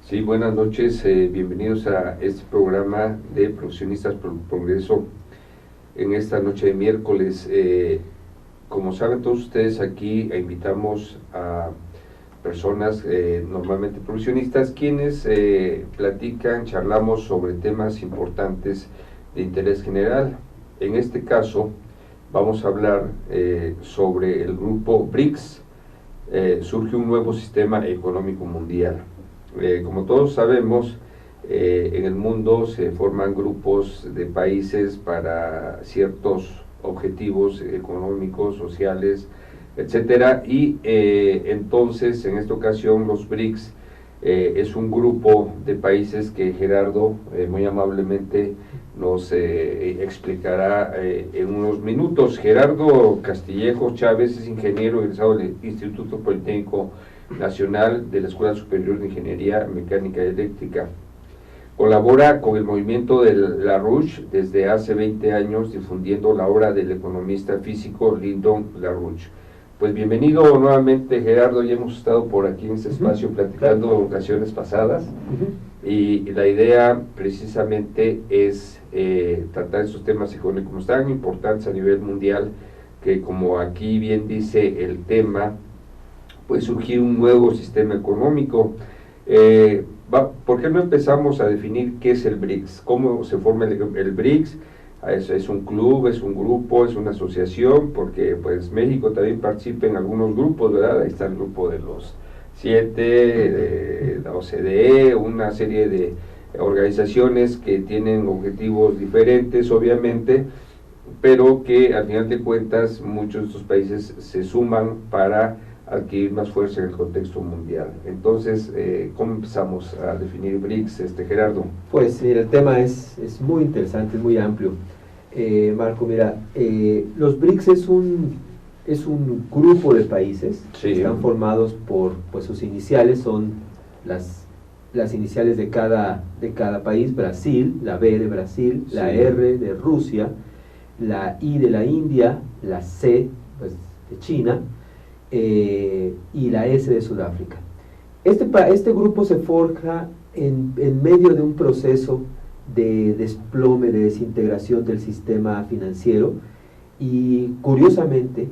Sí, buenas noches, bienvenidos a este programa de Profesionistas por el Progreso en esta noche de miércoles. Como saben todos ustedes, aquí invitamos a personas normalmente profesionistas quienes platican, charlamos sobre temas importantes de interés general. En este caso vamos a hablar sobre el grupo BRICS. Surge un nuevo sistema económico mundial. Como todos sabemos, en el mundo se forman grupos de países para ciertos objetivos económicos, sociales, etcétera, y entonces en esta ocasión los BRICS es un grupo de países que Gerardo muy amablemente nos explicará en unos minutos. Gerardo Castillejo Chávez es ingeniero egresado del Instituto Politécnico Nacional de la Escuela Superior de Ingeniería Mecánica y Eléctrica. Colabora con el movimiento de LaRouche desde hace 20 años difundiendo la obra del economista físico Lyndon LaRouche. Pues bienvenido nuevamente, Gerardo. Ya hemos estado por aquí en este espacio platicando en ocasiones pasadas y la idea precisamente es tratar esos temas económicos tan importantes a nivel mundial que, como aquí bien dice el tema, puede surgir un nuevo sistema económico. ¿Por qué no empezamos a definir qué es el BRICS? ¿Cómo se forma el BRICS? Es un club, es un grupo, es una asociación, porque pues México también participa en algunos grupos, ¿verdad? Ahí está el grupo de los 7, de la OCDE, una serie de organizaciones que tienen objetivos diferentes, obviamente, pero que al final de cuentas muchos de estos países se suman para adquirir más fuerza en el contexto mundial. Entonces, ¿cómo empezamos a definir BRICS, Gerardo? Pues mira, el tema es muy interesante, es muy amplio. Marco, mira, los BRICS es un grupo de países que están formados por, pues sus iniciales son las iniciales de cada país: Brasil, la B de Brasil, la R de Rusia, la I de la India, la C pues, de China, y la S de Sudáfrica. Este grupo se forja en medio de un proceso de desplome, de desintegración del sistema financiero, y curiosamente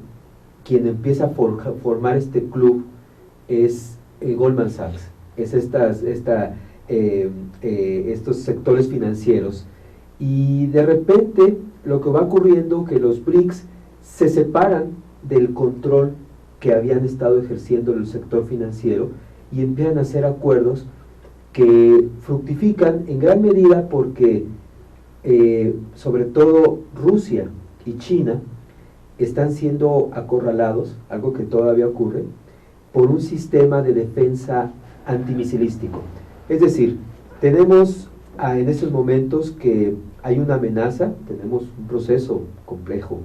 quien empieza a formar este club es Goldman Sachs, es estos sectores financieros, y de repente lo que va ocurriendo es que los BRICS se separan del control que habían estado ejerciendo el sector financiero y empiezan a hacer acuerdos que fructifican en gran medida porque sobre todo Rusia y China están siendo acorralados, algo que todavía ocurre, por un sistema de defensa antimisilístico. Es decir, tenemos en estos momentos que hay una amenaza, tenemos un proceso complejo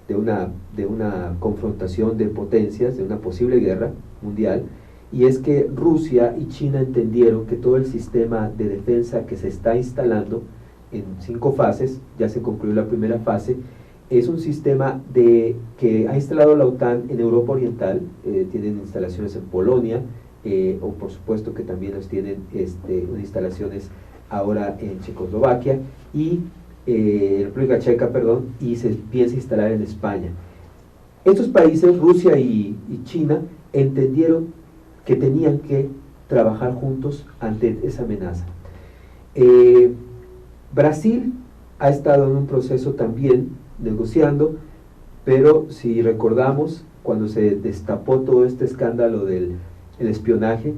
de una confrontación de potencias, de una posible guerra mundial, y es que Rusia y China entendieron que todo el sistema de defensa que se está instalando en 5 fases, ya se concluyó la primera fase, es un sistema que ha instalado la OTAN en Europa Oriental, tienen instalaciones en Polonia, o por supuesto que también los tienen instalaciones ahora en Checoslovaquia y República Checa, y se piensa instalar en España. Estos países, Rusia y China, entendieron que tenían que trabajar juntos ante esa amenaza. Brasil ha estado en un proceso también negociando, pero si recordamos, cuando se destapó todo este escándalo del espionaje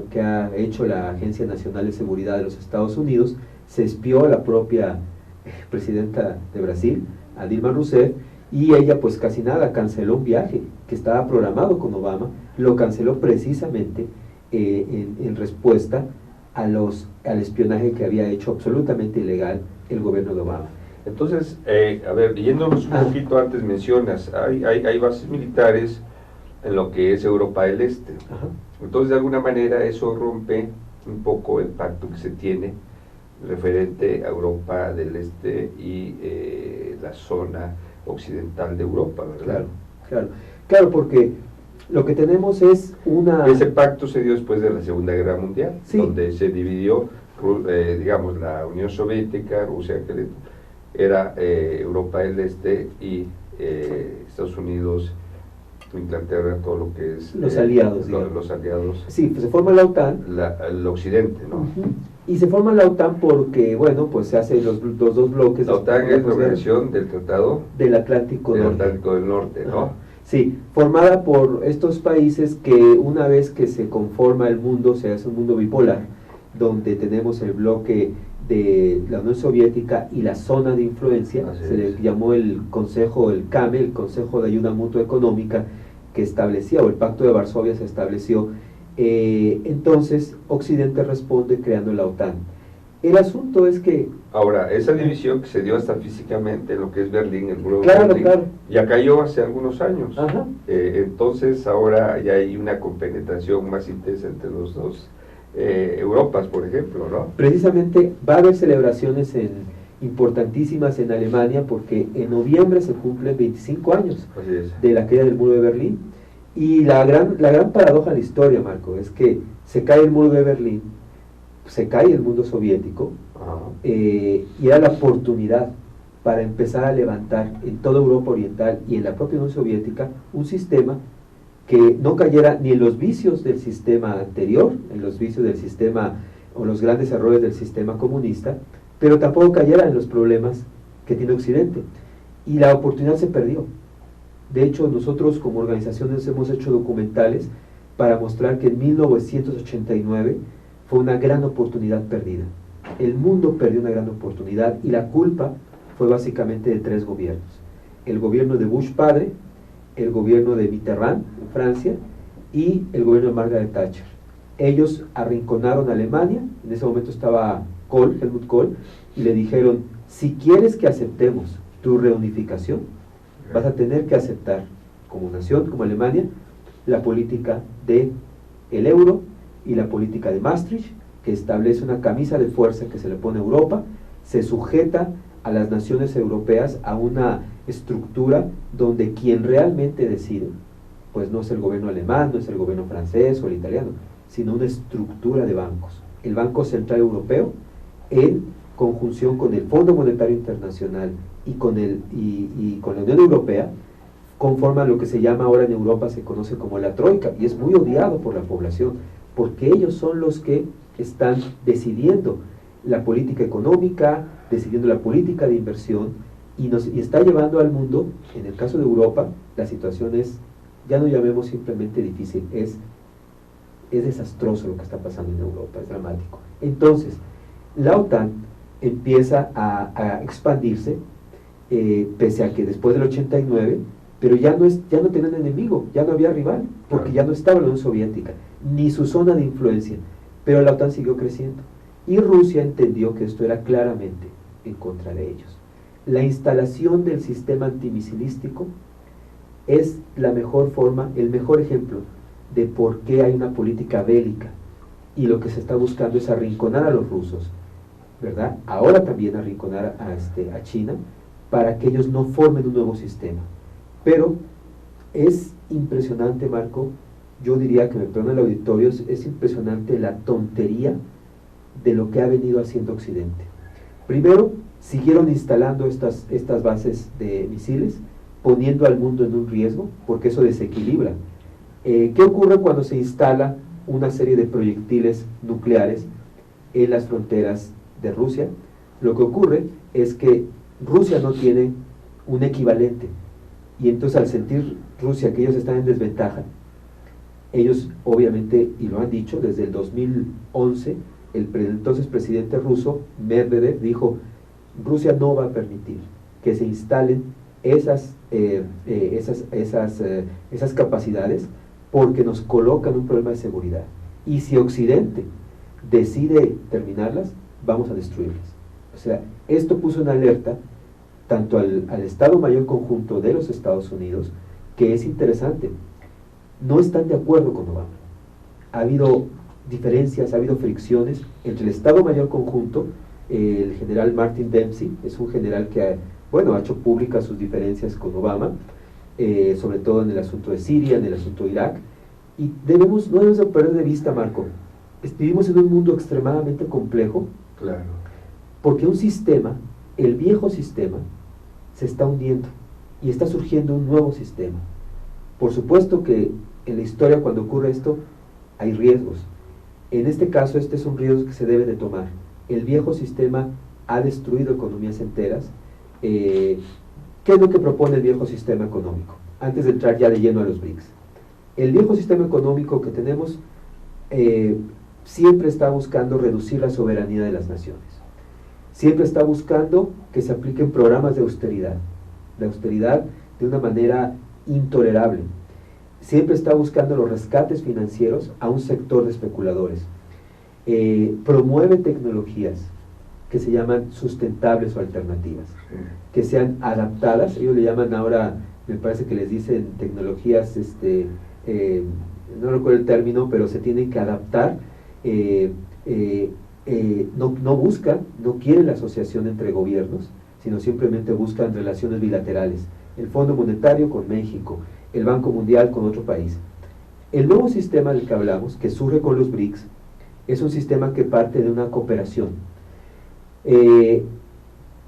que ha hecho la Agencia Nacional de Seguridad de los Estados Unidos, se espió a la propia presidenta de Brasil, a Dilma Rousseff, y ella pues casi nada, canceló un viaje que estaba programado con Obama, lo canceló precisamente en respuesta al espionaje que había hecho absolutamente ilegal el gobierno de Obama. Entonces, a ver, yéndonos un poquito antes, mencionas, hay bases militares en lo que es Europa del Este. Ajá. Entonces, de alguna manera, eso rompe un poco el pacto que se tiene referente a Europa del Este y la zona occidental de Europa, ¿verdad? Claro, porque Lo que tenemos es una... Ese pacto se dio después de la Segunda Guerra Mundial, Sí. donde se dividió, digamos, la Unión Soviética, Rusia, que era Europa del Este, y Estados Unidos, Inglaterra, todo lo que es... Los aliados, digamos. Los aliados. Sí, pues se forma la OTAN. El occidente, ¿no? Y se forma la OTAN porque, bueno, pues se hacen los dos bloques. La OTAN es la organización del Tratado del Atlántico del Norte. Atlántico del Norte, ¿no? Ajá. Sí, formada por estos países que una vez que se conforma el mundo, se hace un mundo bipolar, donde tenemos el bloque de la Unión Soviética y la zona de influencia. Así se le es. llamó el Consejo, el CAME, el Consejo de Ayuda Mutua Económica, que establecía, o el Pacto de Varsovia se estableció. Entonces Occidente responde creando la OTAN. El asunto es que... Ahora, esa división que se dio hasta físicamente en lo que es Berlín, el muro de Claro, Berlín, claro. ya cayó hace algunos años. Ajá. Entonces ahora ya hay una compenetración más intensa entre los dos Europas, por ejemplo, ¿no? Precisamente va a haber celebraciones importantísimas en Alemania, porque en noviembre se cumplen 25 años Así es. de la caída del muro de Berlín. Y la gran paradoja de la historia, Marco, es que se cae el muro de Berlín, se cae el mundo soviético, Ajá. y era la oportunidad para empezar a levantar en toda Europa Oriental y en la propia Unión Soviética un sistema que no cayera ni en los vicios del sistema anterior, en los vicios del sistema o los grandes errores del sistema comunista, pero tampoco cayera en los problemas que tiene Occidente. Y la oportunidad se perdió. De hecho, nosotros como organizaciones hemos hecho documentales para mostrar que en 1989 fue una gran oportunidad perdida. El mundo perdió una gran oportunidad y la culpa fue básicamente de tres gobiernos. El gobierno de Bush padre, el gobierno de Mitterrand en Francia y el gobierno de Margaret Thatcher. Ellos arrinconaron a Alemania, en ese momento estaba Helmut Kohl, y le dijeron: si quieres que aceptemos tu reunificación, vas a tener que aceptar, como nación, como Alemania, la política del euro y la política de Maastricht, que establece una camisa de fuerza que se le pone a Europa, se sujeta a las naciones europeas a una estructura donde quien realmente decide, pues no es el gobierno alemán, no es el gobierno francés o el italiano, sino una estructura de bancos. El Banco Central Europeo, en conjunción con el Fondo Monetario Internacional y con la Unión Europea, conforman lo que se llama ahora en Europa, se conoce como la Troika, y es muy odiado por la población, porque ellos son los que están decidiendo la política económica, decidiendo la política de inversión, y está llevando al mundo, en el caso de Europa, la situación es, ya no llamemos simplemente difícil, es desastroso lo que está pasando en Europa, es dramático. Entonces, la OTAN empieza a expandirse, pese a que después del 89, pero ya no tenían enemigo, ya no había rival, porque ya no estaba la Unión Soviética, ni su zona de influencia, pero la OTAN siguió creciendo. Y Rusia entendió que esto era claramente en contra de ellos. La instalación del sistema antimisilístico es la mejor forma, el mejor ejemplo de por qué hay una política bélica, y lo que se está buscando es arrinconar a los rusos, ¿verdad? Ahora también arrinconar a China, para que ellos no formen un nuevo sistema. Pero es impresionante, Marco, yo diría que me perdona el auditorio, es impresionante la tontería de lo que ha venido haciendo Occidente. Primero, siguieron instalando estas bases de misiles, poniendo al mundo en un riesgo, porque eso desequilibra. ¿Qué ocurre cuando se instala una serie de proyectiles nucleares en las fronteras de Rusia? Lo que ocurre es que Rusia no tiene un equivalente, y entonces al sentir Rusia que ellos están en desventaja, ellos obviamente, y lo han dicho desde el 2011, el entonces presidente ruso, Medvedev, dijo: Rusia no va a permitir que se instalen esas capacidades, porque nos colocan un problema de seguridad. Y si Occidente decide terminarlas, vamos a destruirlas. O sea, esto puso una alerta tanto al Estado Mayor Conjunto de los Estados Unidos, que es interesante. No están de acuerdo con Obama. Ha habido diferencias, ha habido fricciones entre el Estado Mayor Conjunto. El general Martin Dempsey es un general que ha hecho públicas sus diferencias con Obama, sobre todo en el asunto de Siria, en el asunto de Irak, Y no debemos de perder de vista, Marco, vivimos en un mundo extremadamente complejo, Claro. porque un sistema, el viejo sistema, se está hundiendo y está surgiendo un nuevo sistema. Por supuesto que en la historia, cuando ocurre esto, hay riesgos. En este caso, este es un riesgo que se debe de tomar. El viejo sistema ha destruido economías enteras. ¿Qué es lo que propone el viejo sistema económico? Antes de entrar ya de lleno a los BRICS. El viejo sistema económico que tenemos siempre está buscando reducir la soberanía de las naciones. Siempre está buscando que se apliquen programas de austeridad de una manera intolerable. Siempre está buscando los rescates financieros a un sector de especuladores. Promueve tecnologías que se llaman sustentables o alternativas, que sean adaptadas. Ellos le llaman ahora, me parece que les dicen tecnologías, no recuerdo el término, pero se tienen que adaptar. No quieren la asociación entre gobiernos, sino simplemente buscan relaciones bilaterales. El Fondo Monetario con México, el Banco Mundial con otro país. El nuevo sistema del que hablamos, que surge con los BRICS, es un sistema que parte de una cooperación.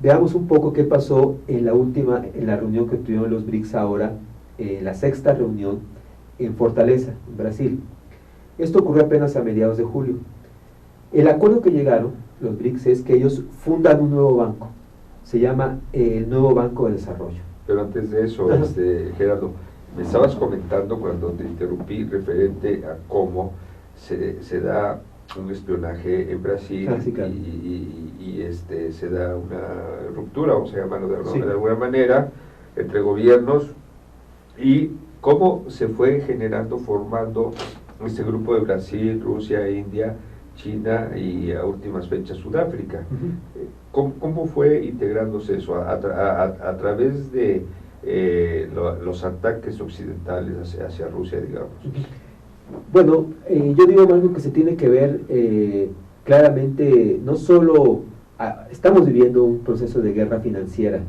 Veamos un poco qué pasó en la reunión que tuvieron los BRICS ahora, la sexta reunión en Fortaleza, en Brasil. Esto ocurrió apenas a mediados de julio. El acuerdo que llegaron los BRICS es que ellos fundan un nuevo banco, se llama el Nuevo Banco de Desarrollo. Pero antes de eso, Gerardo, me estabas comentando cuando te interrumpí referente a cómo se da un espionaje en Brasil sí, claro. y se da una ruptura, vamos a llamarlo de alguna manera, entre gobiernos, y cómo se fue formando este grupo de Brasil, Rusia, India, China y a últimas fechas Sudáfrica. ¿Cómo fue integrándose eso? A través de los ataques occidentales hacia Rusia, digamos. Bueno, yo digo algo que se tiene que ver claramente, no solo estamos viviendo un proceso de guerra financiera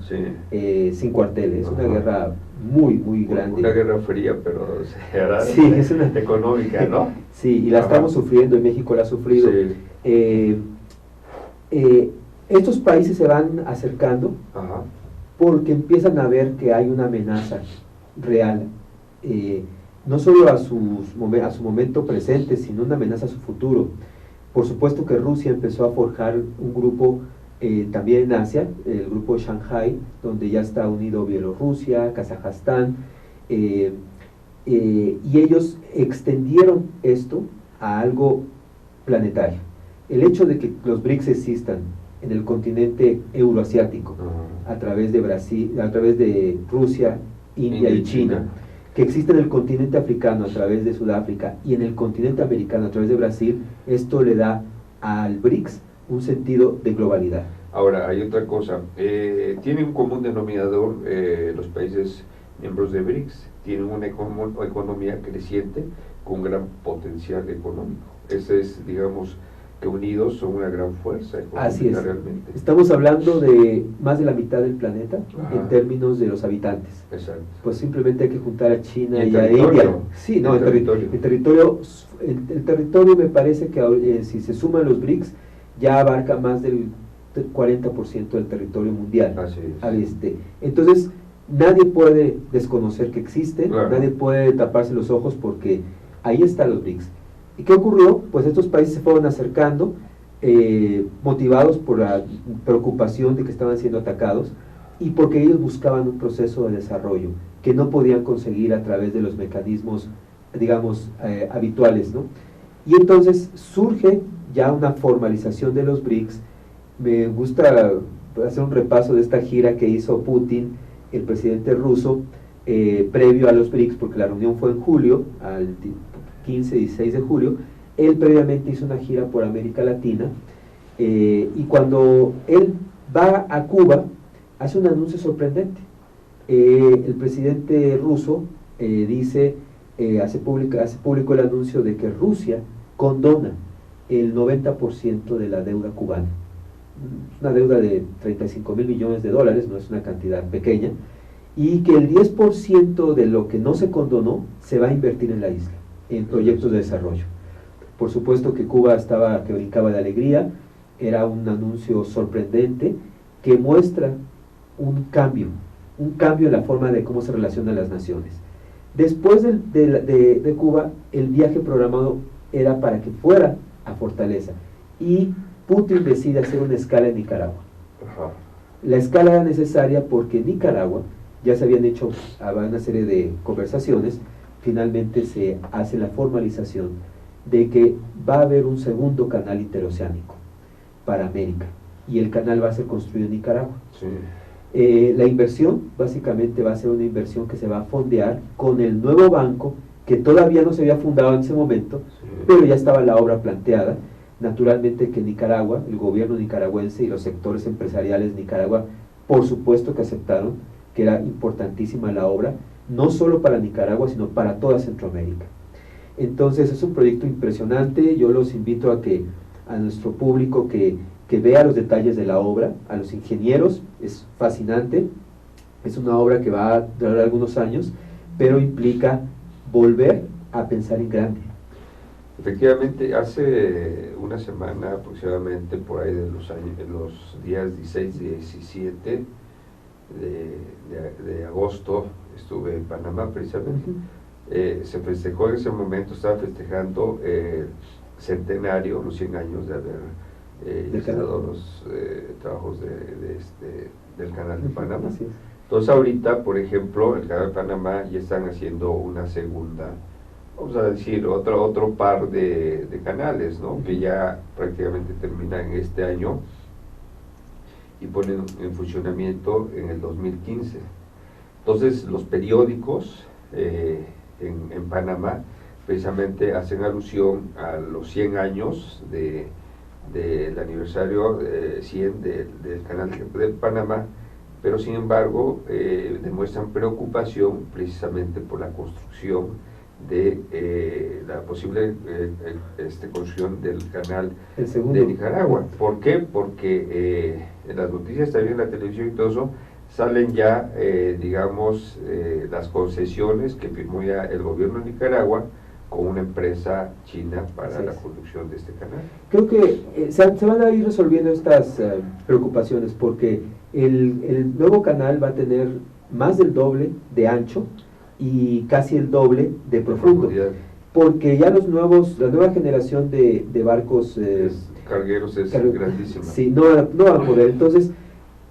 sin cuarteles, una guerra muy, muy grande. Una guerra fría, pero es una económica, ¿no? Sí, y la estamos sufriendo, y México la ha sufrido. Estos países se van acercando porque empiezan a ver que hay una amenaza real, no solo a su momento presente, sino una amenaza a su futuro. Por supuesto que Rusia empezó a forjar un grupo también en Asia, el grupo Shanghai, donde ya está unido Bielorrusia, Kazajstán, y ellos extendieron esto a algo planetario. El hecho de que los BRICS existan en el continente euroasiático, a través de Brasil, a través de Rusia, India y China, que existe en el continente africano a través de Sudáfrica y en el continente americano a través de Brasil, esto le da al BRICS un sentido de globalidad. Ahora, hay otra cosa, tienen un común denominador los países miembros de BRICS, tienen una economía creciente con gran potencial económico. Ese es, digamos, que unidos son una gran fuerza económica. Así es. Realmente. Estamos hablando de más de la mitad del planeta en términos de los habitantes. Exacto. Pues simplemente hay que juntar a China y a India. Sí, no, el territorio me parece que si se suman los BRICS ya abarca más del 40% del territorio mundial. Así es. Entonces, nadie puede desconocer que existen, claro. Nadie puede taparse los ojos porque ahí están los BRICS. ¿Y qué ocurrió? Pues estos países se fueron acercando, motivados por la preocupación de que estaban siendo atacados y porque ellos buscaban un proceso de desarrollo que no podían conseguir a través de los mecanismos, digamos, habituales, ¿no? Y entonces surge ya una formalización de los BRICS. Me gusta hacer un repaso de esta gira que hizo Putin, el presidente ruso, previo a los BRICS, porque la reunión fue en julio, al 15 y 16 de julio. Él previamente hizo una gira por América Latina, y cuando él va a Cuba, hace un anuncio sorprendente. El presidente ruso hace público el anuncio de que Rusia condona el 90% de la deuda cubana. Una deuda de 35,000 millones de dólares, no es una cantidad pequeña, y que el 10% de lo que no se condonó se va a invertir en la isla. en proyectos de desarrollo. Por supuesto que Cuba que brincaba de alegría, era un anuncio sorprendente que muestra un cambio en la forma de cómo se relacionan las naciones. Después de Cuba, el viaje programado era para que fuera a Fortaleza, y Putin decide hacer una escala en Nicaragua. La escala era necesaria porque en Nicaragua ya se habían hecho una serie de conversaciones. Finalmente se hace la formalización de que va a haber un segundo canal interoceánico para América, y el canal va a ser construido en Nicaragua. Sí. La inversión básicamente va a ser una inversión que se va a fondear con el nuevo banco, que todavía no se había fundado en ese momento, sí, pero ya estaba la obra planteada. Naturalmente que Nicaragua, el gobierno nicaragüense y los sectores empresariales de Nicaragua, por supuesto que aceptaron que era importantísima la obra, no solo para Nicaragua, sino para toda Centroamérica. Entonces es un proyecto impresionante. Yo los invito a nuestro público que vea los detalles de la obra, a los ingenieros. Es fascinante, es una obra que va a durar algunos años, pero implica volver a pensar en grande. Efectivamente, hace una semana aproximadamente, por ahí de los días 16 y 17 de agosto, estuve en Panamá precisamente. Se festejó en ese momento, estaba festejando el centenario, los 100 años de haber iniciado los trabajos del Canal de Panamá. Entonces ahorita, por ejemplo, el Canal de Panamá ya están haciendo una segunda, vamos a decir, otro par de canales, ¿no? Que ya prácticamente terminan este año y ponen en funcionamiento en el 2015. Entonces los periódicos en Panamá precisamente hacen alusión a los 100 años del aniversario 100 del Canal de Panamá, pero sin embargo demuestran preocupación precisamente por la construcción de la posible construcción del canal de Nicaragua. ¿Por qué? Porque en las noticias, también en la televisión y todo eso, salen ya, digamos, las concesiones que firmó ya el gobierno de Nicaragua con una empresa china para la construcción de este canal. Creo que se van a ir resolviendo estas preocupaciones, porque el nuevo canal va a tener más del doble de ancho y casi el doble de profundo, porque ya la nueva generación de barcos cargueros es grandísima. Sí, no van a poder. Entonces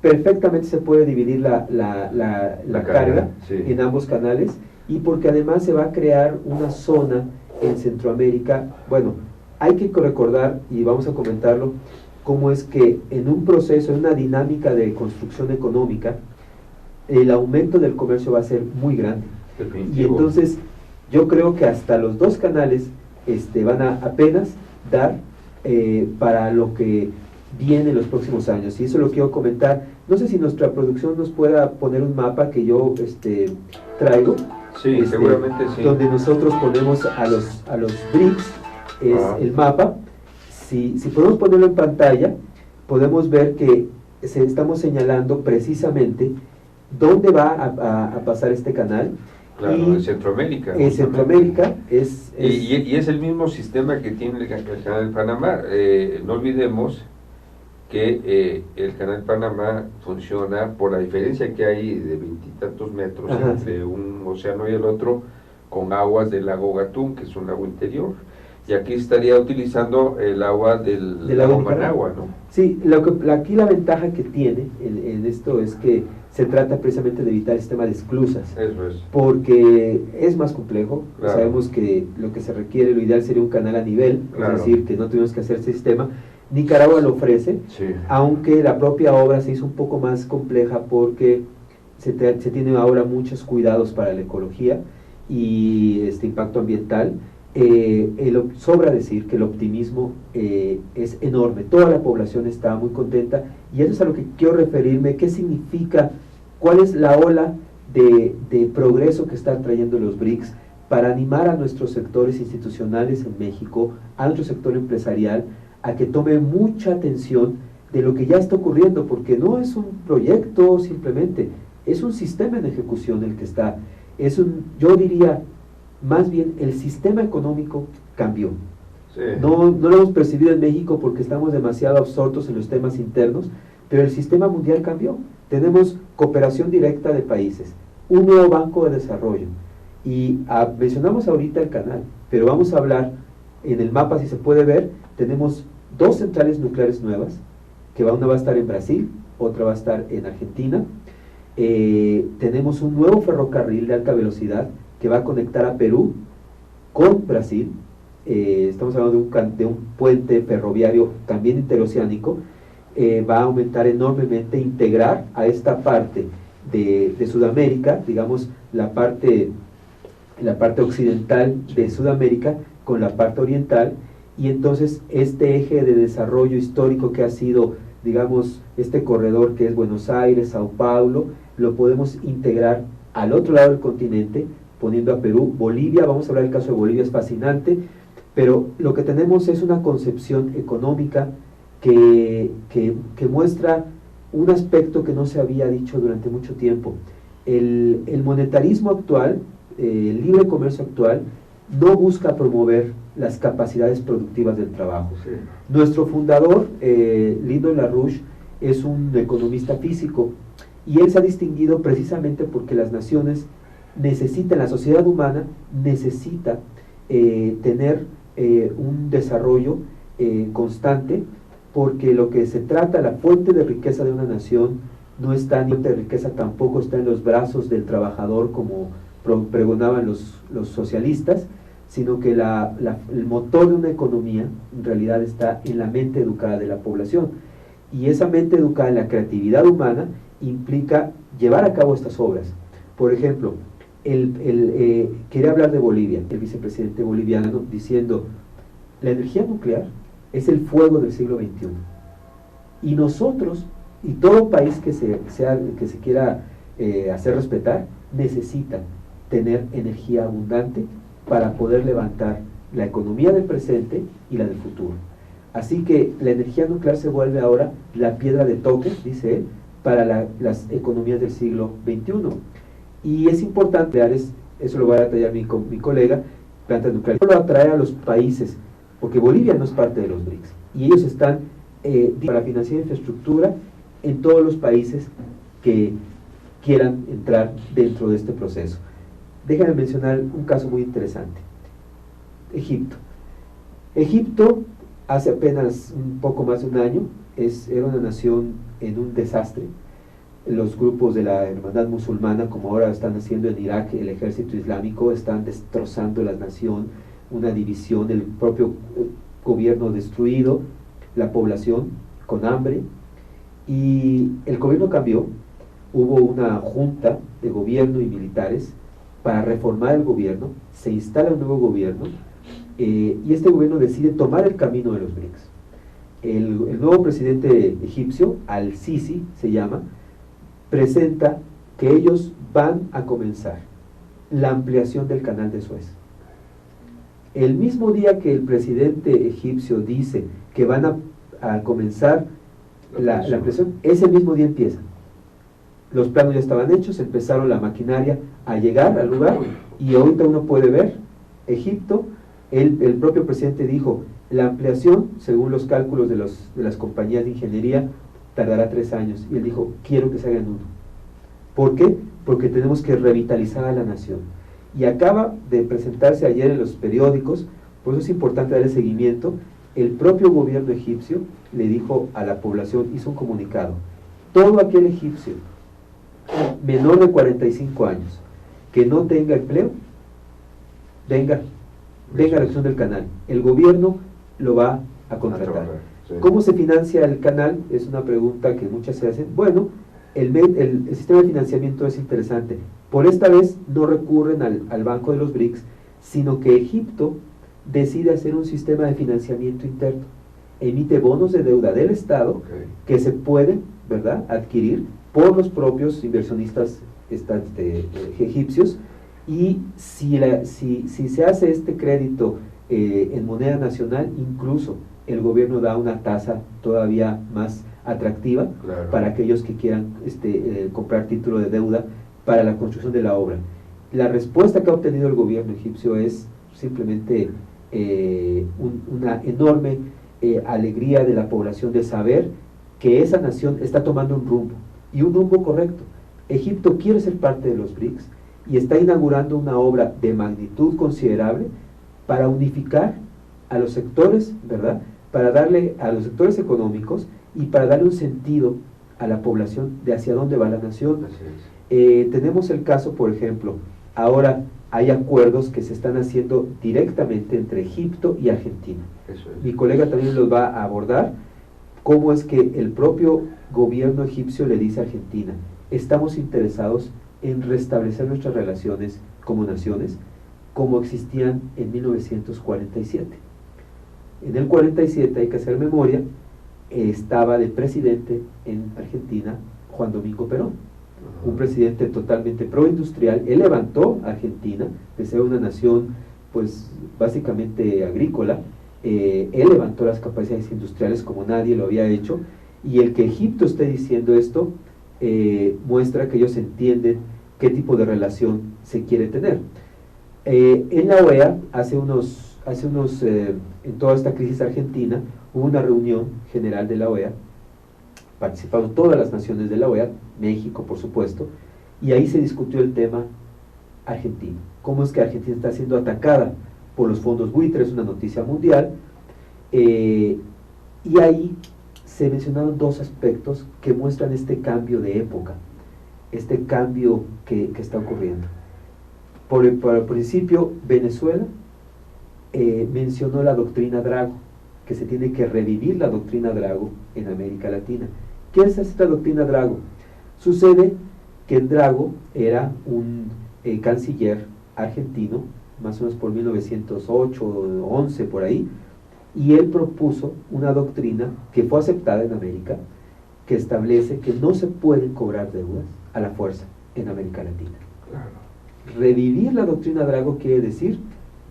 perfectamente se puede dividir la carga en ambos canales, y porque además se va a crear una zona en Centroamérica. Bueno, hay que recordar, y vamos a comentarlo, cómo es que en un proceso, en una dinámica de construcción económica, el aumento del comercio va a ser muy grande. Definitivo. Y entonces yo creo que hasta los dos canales van a apenas dar para lo que viene en los próximos años, y eso lo quiero comentar. No sé si nuestra producción nos pueda poner un mapa que yo traigo. Sí, seguramente sí. Donde nosotros ponemos a los BRICS, el mapa. Si podemos ponerlo en pantalla, podemos ver que estamos señalando precisamente dónde va a pasar este canal. Claro, en Centroamérica. En Centroamérica y es el mismo sistema que tiene el Canal de Panamá. No olvidemos que el Canal de Panamá funciona por la diferencia que hay de 20 y tantos metros entre un océano y el otro, con aguas del lago Gatún, que es un lago interior, y aquí estaría utilizando el agua del lago Managua, ¿no? Sí, aquí la ventaja que tiene en esto es que se trata precisamente de evitar el sistema de esclusas. Eso es. Porque es más complejo. Claro. Sabemos que lo que se requiere, lo ideal sería un canal a nivel, claro, es decir, que no tuvimos que hacer ese sistema. Nicaragua lo ofrece, sí, aunque la propia obra se hizo un poco más compleja porque se tienen ahora muchos cuidados para la ecología y este impacto ambiental. Sobra decir que el optimismo es enorme. Toda la población está muy contenta, y eso es a lo que quiero referirme. ¿Qué significa? ¿Cuál es la ola de progreso que están trayendo los BRICS para animar a nuestros sectores institucionales en México, a nuestro sector empresarial, a que tome mucha atención de lo que ya está ocurriendo? Porque no es un proyecto simplemente, es un sistema en ejecución el que está. Yo diría, más bien el sistema económico cambió. Sí. No lo hemos percibido en México porque estamos demasiado absortos en los temas internos, pero el sistema mundial cambió. Tenemos cooperación directa de países, un nuevo banco de desarrollo, y mencionamos ahorita el canal, pero vamos a hablar en el mapa, si se puede ver, tenemos 2 centrales nucleares nuevas, que una va a estar en Brasil, otra va a estar en Argentina. Tenemos un nuevo ferrocarril de alta velocidad que va a conectar a Perú con Brasil. Estamos hablando de un puente ferroviario también interoceánico. Va a aumentar enormemente, integrar a esta parte de Sudamérica, digamos la parte occidental de Sudamérica con la parte oriental, y entonces este eje de desarrollo histórico que ha sido, digamos, este corredor que es Buenos Aires, Sao Paulo, lo podemos integrar al otro lado del continente, poniendo a Perú, Bolivia. Vamos a hablar del caso de Bolivia, es fascinante, pero lo que tenemos es una concepción económica que muestra un aspecto que no se había dicho durante mucho tiempo. El monetarismo actual, el libre comercio actual, no busca promover las capacidades productivas del trabajo. Sí. Nuestro fundador, Lyndon LaRouche, es un economista físico, y él se ha distinguido precisamente porque las naciones necesitan, la sociedad humana necesita tener un desarrollo constante, porque lo que se trata, la fuente de riqueza de una nación no está, ni de riqueza tampoco está en los brazos del trabajador como pregonaban los socialistas, sino que el motor de una economía en realidad está en la mente educada de la población, y esa mente educada en la creatividad humana implica llevar a cabo estas obras. Por ejemplo, quería hablar de Bolivia, el vicepresidente boliviano, diciendo: la energía nuclear es el fuego del siglo XXI, y nosotros, y todo país que se quiera hacer respetar, necesita tener energía abundante para poder levantar la economía del presente y la del futuro. Así que la energía nuclear se vuelve ahora la piedra de toque, dice él, para las economías del siglo XXI. Y es importante, eso lo va a detallar mi colega, plantas nucleares. Lo atrae a los países, porque Bolivia no es parte de los BRICS, y ellos están para financiar infraestructura en todos los países que quieran entrar dentro de este proceso. Déjame mencionar un caso muy interesante. Egipto. Egipto, hace apenas un poco más de un año, era una nación en un desastre. Los grupos de la hermandad musulmana, como ahora están haciendo en Irak, el ejército islámico, están destrozando la nación, una división, el propio gobierno destruido, la población con hambre, y el gobierno cambió. Hubo una junta de gobierno y militares para reformar el gobierno, se instala un nuevo gobierno, y este gobierno decide tomar el camino de los BRICS. El nuevo presidente egipcio, Al-Sisi se llama, presenta que ellos van a comenzar la ampliación del canal de Suez. El mismo día que el presidente egipcio dice que van a comenzar la ampliación, ese mismo día empieza. Los planos ya estaban hechos, empezaron la maquinaria a llegar al lugar, y ahorita uno puede ver, Egipto, el propio presidente dijo, la ampliación, según los cálculos de las compañías de ingeniería, tardará 3 años, y él dijo, quiero que se haga en 1. ¿Por qué? Porque tenemos que revitalizar a la nación. Y acaba de presentarse ayer en los periódicos, por eso es importante darle seguimiento. El propio gobierno egipcio le dijo a la población, hizo un comunicado: todo aquel egipcio menor de 45 años que no tenga empleo, venga a la acción del canal, el gobierno lo va a contratar. Sí. ¿Cómo se financia el canal? Es una pregunta que muchas se hacen. Bueno, el sistema de financiamiento es interesante. Por esta vez no recurren al Banco de los BRICS, sino que Egipto decide hacer un sistema de financiamiento interno. Emite bonos de deuda del Estado, que se pueden, ¿verdad?, adquirir por los propios inversionistas egipcios, y si se hace este crédito en moneda nacional, incluso el gobierno da una tasa todavía más atractiva, claro, para aquellos que quieran comprar título de deuda para la construcción de la obra. La respuesta que ha obtenido el gobierno egipcio es simplemente una enorme alegría de la población de saber que esa nación está tomando un rumbo, y un rumbo correcto. Egipto quiere ser parte de los BRICS y está inaugurando una obra de magnitud considerable para unificar a los sectores, ¿verdad? Para darle a los sectores económicos y para darle un sentido a la población de hacia dónde va la nación. Tenemos el caso, por ejemplo, ahora hay acuerdos que se están haciendo directamente entre Egipto y Argentina. Mi colega también los va a abordar, cómo es que el propio gobierno egipcio le dice a Argentina: estamos interesados en restablecer nuestras relaciones como naciones, como existían en 1947. En el 47, hay que hacer memoria, estaba de presidente en Argentina Juan Domingo Perón, un presidente totalmente proindustrial. Él levantó a Argentina de ser una nación, pues, básicamente agrícola. Él levantó las capacidades industriales como nadie lo había hecho, y el que Egipto esté diciendo esto muestra que ellos entienden qué tipo de relación se quiere tener. En la OEA, en toda esta crisis argentina, hubo una reunión general de la OEA, participaron todas las naciones de la OEA, México por supuesto, y ahí se discutió el tema argentino. ¿Cómo es que Argentina está siendo atacada por los fondos buitres? Una noticia mundial, y ahí se mencionaron dos aspectos que muestran este cambio de época, este cambio que está ocurriendo. Por el principio, Venezuela mencionó la doctrina Drago, que se tiene que revivir la doctrina Drago en América Latina. ¿Qué es esta doctrina Drago? Sucede que Drago era un canciller argentino, más o menos por 1908 o 11 por ahí, y él propuso una doctrina que fue aceptada en América, que establece que no se pueden cobrar deudas a la fuerza en América Latina. Claro. Revivir la doctrina Drago quiere decir: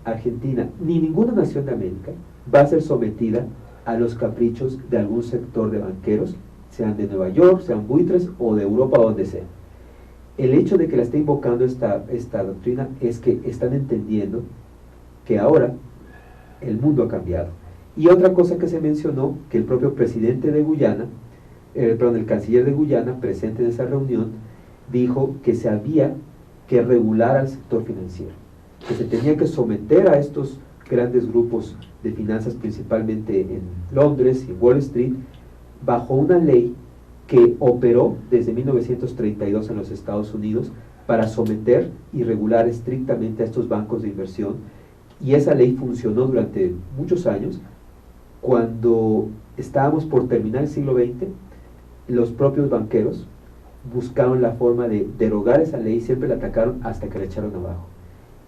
Argentina, ni ninguna nación de América, va a ser sometida a los caprichos de algún sector de banqueros, sean de Nueva York, sean buitres, o de Europa, o donde sea. El hecho de que la esté invocando esta doctrina es que están entendiendo que ahora el mundo ha cambiado. Y otra cosa que se mencionó, que el propio presidente de Guyana, el canciller de Guyana, presente en esa reunión, dijo que se había que regular al sector financiero, que se tenía que someter a estos grandes grupos de finanzas, principalmente en Londres y Wall Street, bajo una ley que operó desde 1932 en los Estados Unidos para someter y regular estrictamente a estos bancos de inversión. Y esa ley funcionó durante muchos años. Cuando estábamos por terminar el siglo XX, los propios banqueros buscaron la forma de derogar esa ley, siempre la atacaron hasta que la echaron abajo.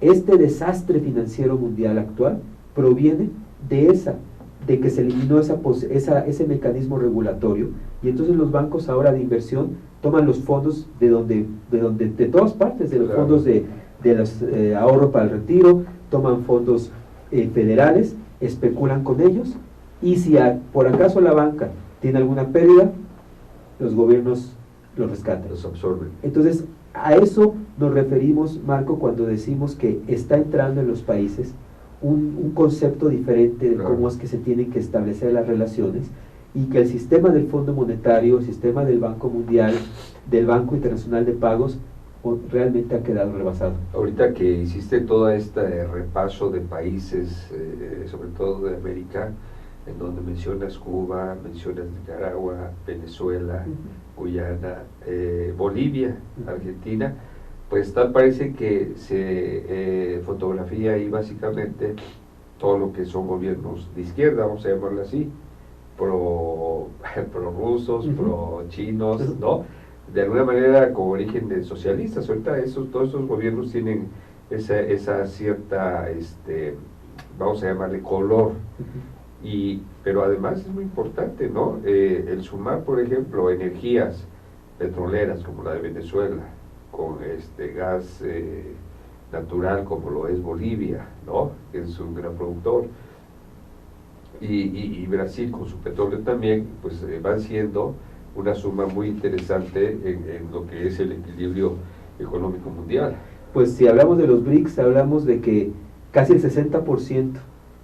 Este desastre financiero mundial actual proviene de que se eliminó ese mecanismo regulatorio, y entonces los bancos ahora de inversión toman los fondos de todas partes, de los fondos de los ahorro para el retiro, toman fondos federales, especulan con ellos, y si por acaso la banca tiene alguna pérdida, los gobiernos los rescatan, los absorben. Entonces, a eso nos referimos, Marco, cuando decimos que está entrando en los países un concepto diferente de cómo es que se tienen que establecer las relaciones, y que el sistema del Fondo Monetario, el sistema del Banco Mundial, del Banco Internacional de Pagos, realmente ha quedado rebasado. Ahorita que hiciste todo este repaso de países, sobre todo de América, en donde mencionas Cuba, mencionas Nicaragua, Venezuela, Guyana, Bolivia, Argentina, pues tal parece que se fotografía ahí básicamente todo lo que son gobiernos de izquierda, vamos a llamarlo así, pro rusos, pro chinos, ¿no? De alguna manera con origen de socialistas. Ahorita todos esos gobiernos tienen esa cierta, vamos a llamarle color. Pero además es muy importante, ¿no? El sumar, por ejemplo, energías petroleras como la de Venezuela, con gas natural como lo es Bolivia, ¿no? Que es un gran productor, y Brasil con su petróleo también, pues van siendo una suma muy interesante en lo que es el equilibrio económico mundial. Pues si hablamos de los BRICS, hablamos de que casi el 60%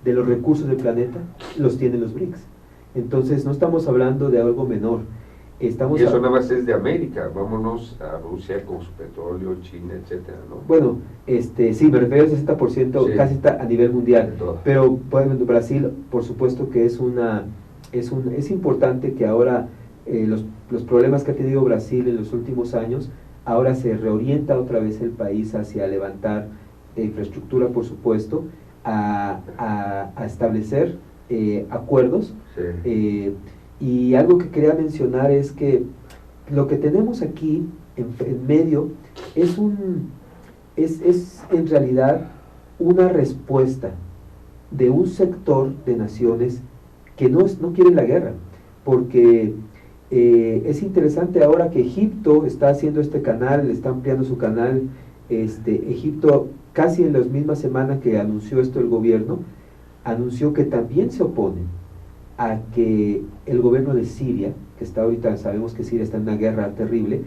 de los recursos del planeta los tienen los BRICS. Entonces no estamos hablando de algo menor. Y eso nada más es de América, vámonos a Rusia con su petróleo, China, etcétera, ¿no? Bueno, sí, me refiero al 60%, sí, casi está a nivel mundial. Pero bueno, Brasil, por supuesto que es importante que ahora los problemas que ha tenido Brasil en los últimos años, ahora se reorienta otra vez el país hacia levantar infraestructura, por supuesto, a establecer acuerdos. Sí. Y algo que quería mencionar es que lo que tenemos aquí en medio es en realidad una respuesta de un sector de naciones que no quieren la guerra, porque es interesante ahora que Egipto está haciendo este canal, está ampliando su canal. Egipto, casi en la misma semana que anunció esto el gobierno, anunció que también se opone a que el gobierno de Siria, que está ahorita, sabemos que Siria está en una guerra terrible,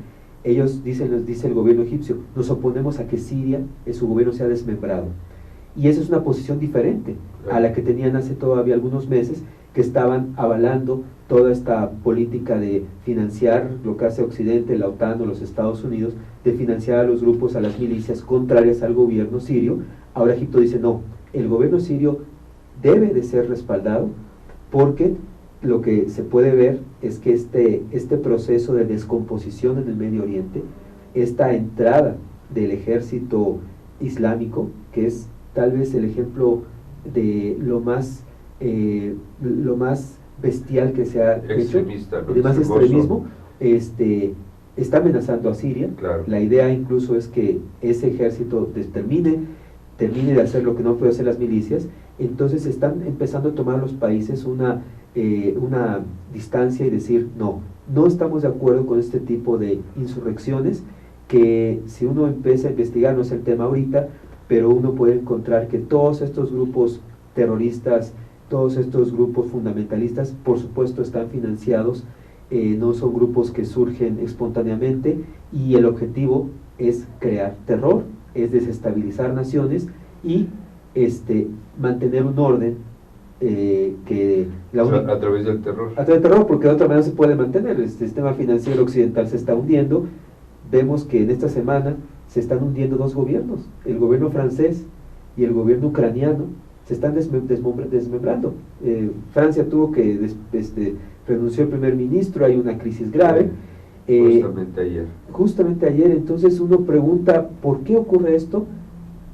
ellos dice el gobierno egipcio, nos oponemos a que Siria, su gobierno sea desmembrado. Y esa es una posición diferente a la que tenían hace todavía algunos meses, que estaban avalando toda esta política de financiar lo que hace Occidente, la OTAN o los Estados Unidos, de financiar a los grupos, a las milicias contrarias al gobierno sirio. Ahora Egipto dice, no, el gobierno sirio debe de ser respaldado, porque lo que se puede ver es que este proceso de descomposición en el Medio Oriente, esta entrada del ejército islámico, que es tal vez el ejemplo de lo más bestial que se ha hecho, de más extremismo, está amenazando a Siria. Claro. La idea incluso es que ese ejército termine de hacer lo que no puede hacer las milicias. Entonces están empezando a tomar los países una distancia y decir, no estamos de acuerdo con este tipo de insurrecciones, que si uno empieza a investigar, no es el tema ahorita, pero uno puede encontrar que todos estos grupos terroristas, todos estos grupos fundamentalistas, por supuesto están financiados, no son grupos que surgen espontáneamente, y el objetivo es crear terror, es desestabilizar naciones y mantener un orden que a través del terror. A través del terror, porque de otra manera se puede mantener. El sistema financiero occidental se está hundiendo. Vemos que en esta semana se están hundiendo dos gobiernos, el gobierno francés y el gobierno ucraniano, se están desmembrando. Francia tuvo que renunció el primer ministro, hay una crisis grave. Justamente ayer, entonces uno pregunta, ¿por qué ocurre esto?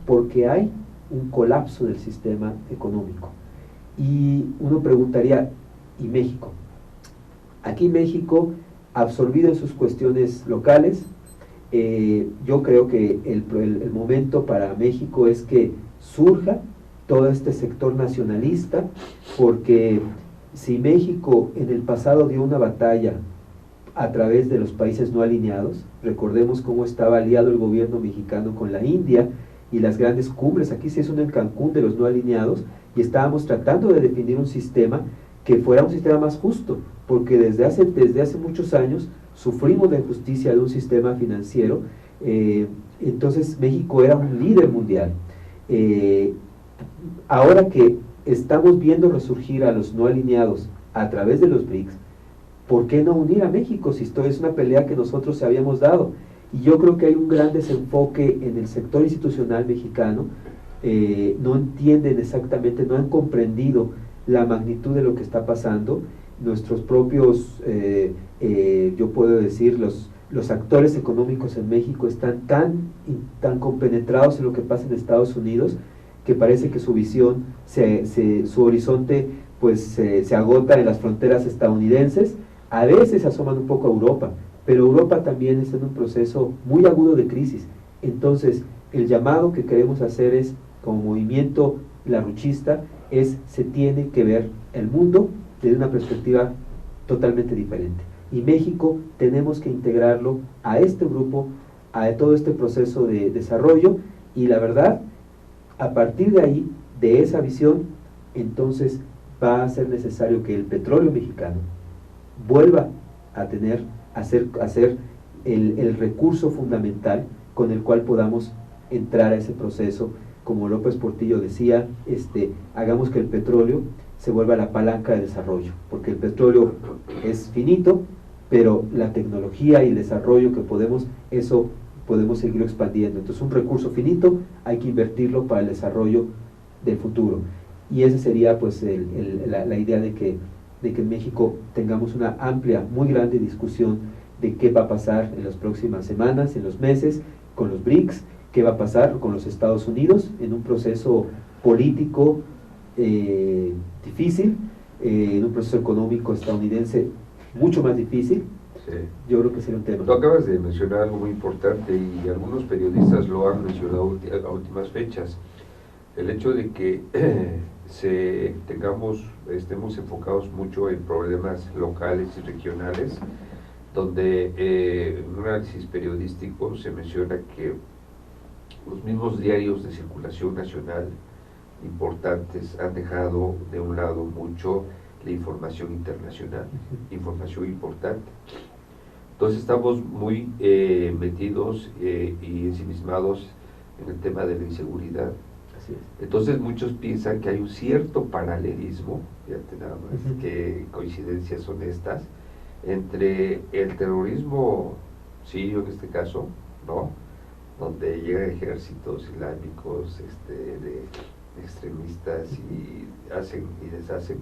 Porque hay un colapso del sistema económico. Y uno preguntaría, ¿y México? Aquí México, absorbido en sus cuestiones locales, yo creo que el momento para México es que surja todo este sector nacionalista, porque si México en el pasado dio una batalla a través de los países no alineados, recordemos cómo estaba aliado el gobierno mexicano con la India, y las grandes cumbres, aquí se hizo una en Cancún de los no alineados, y estábamos tratando de definir un sistema que fuera un sistema más justo, porque desde hace muchos años sufrimos la injusticia de un sistema financiero. Entonces México era un líder mundial. Ahora que estamos viendo resurgir a los no alineados a través de los BRICS, ¿por qué no unir a México si esto es una pelea que nosotros habíamos dado? Y yo creo que hay un gran desenfoque en el sector institucional mexicano. No entienden exactamente, no han comprendido la magnitud de lo que está pasando. Nuestros propios, yo puedo decir, los actores económicos en México están tan compenetrados en lo que pasa en Estados Unidos, que parece que su visión, su horizonte pues se agota en las fronteras estadounidenses. A veces se asoman un poco a Europa, pero Europa también está en un proceso muy agudo de crisis. Entonces, el llamado que queremos hacer es, como movimiento laruchista, se tiene que ver el mundo desde una perspectiva totalmente diferente. Y México tenemos que integrarlo a este grupo, a todo este proceso de desarrollo, y la verdad, a partir de ahí, de esa visión, entonces va a ser necesario que el petróleo mexicano vuelva a ser el recurso fundamental con el cual podamos entrar a ese proceso. Como López Portillo decía, hagamos que el petróleo se vuelva la palanca de desarrollo, porque el petróleo es finito, pero la tecnología y el desarrollo que podemos seguirlo expandiendo. Entonces, un recurso finito hay que invertirlo para el desarrollo del futuro. Y esa sería pues la idea de que en México tengamos una amplia, muy grande discusión de qué va a pasar en las próximas semanas, en los meses, con los BRICS, qué va a pasar con los Estados Unidos en un proceso político difícil, en un proceso económico estadounidense mucho más difícil. Sí. Yo creo que sería un tema. Tú acabas de mencionar algo muy importante y algunos periodistas lo han mencionado a últimas fechas. El hecho de que estemos enfocados mucho en problemas locales y regionales, donde en un análisis periodístico se menciona que los mismos diarios de circulación nacional importantes han dejado de un lado mucho la información internacional, información importante. Entonces estamos muy metidos y ensimismados en el tema de la inseguridad. Así es. Entonces muchos piensan que hay un cierto paralelismo, fíjate nada más, qué coincidencias son estas, entre el terrorismo sirio en este caso, ¿no?, donde llegan ejércitos islámicos de extremistas y hacen y deshacen,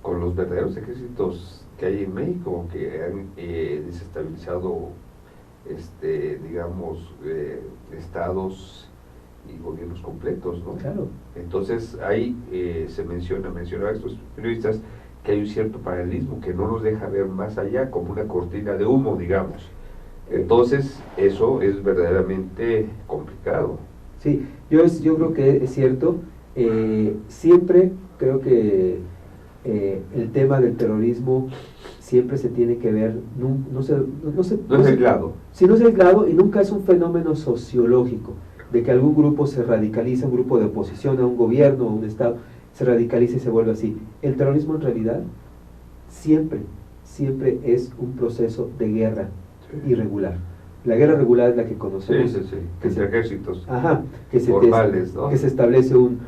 con los verdaderos ejércitos que hay en México, que han desestabilizado digamos estados y gobiernos completos, ¿no? Claro. Entonces ahí mencionaba estos periodistas que hay un cierto paralelismo que no nos deja ver más allá, como una cortina de humo, digamos. Entonces eso es verdaderamente complicado. Sí, yo creo que es cierto. Siempre creo que el tema del terrorismo siempre se tiene que ver, no es aislado. Sí, no es aislado y nunca es un fenómeno sociológico, de que algún grupo se radicaliza, un grupo de oposición a un gobierno, a un Estado, se radicaliza y se vuelve así. El terrorismo en realidad siempre es un proceso de guerra irregular. La guerra regular es la que conocemos. Sí. Entre ejércitos formales, ¿no? Que se establece un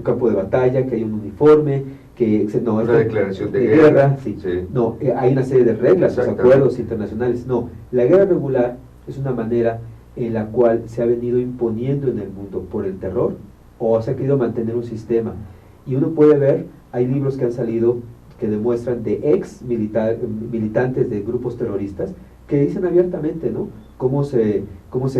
campo de batalla, que hay un uniforme, una declaración de guerra. Sí. No, hay una serie de reglas, acuerdos internacionales. No, la guerra regular es una manera en la cual se ha venido imponiendo en el mundo por el terror, o se ha querido mantener un sistema. Y uno puede ver, hay libros que han salido que demuestran de militantes de grupos terroristas que dicen abiertamente, ¿no?, cómo se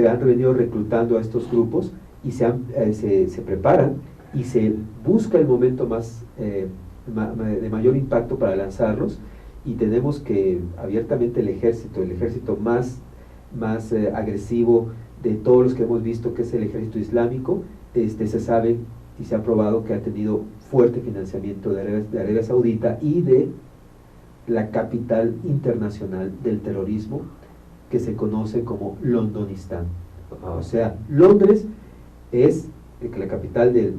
han venido reclutando a estos grupos y se preparan y se busca el momento de mayor impacto para lanzarlos, y tenemos que abiertamente el ejército más agresivo de todos los que hemos visto, que es el ejército islámico, se sabe y se ha probado que ha tenido fuerte financiamiento de Arabia Saudita y de la capital internacional del terrorismo, que se conoce como Londonistán. O sea, Londres es la capital del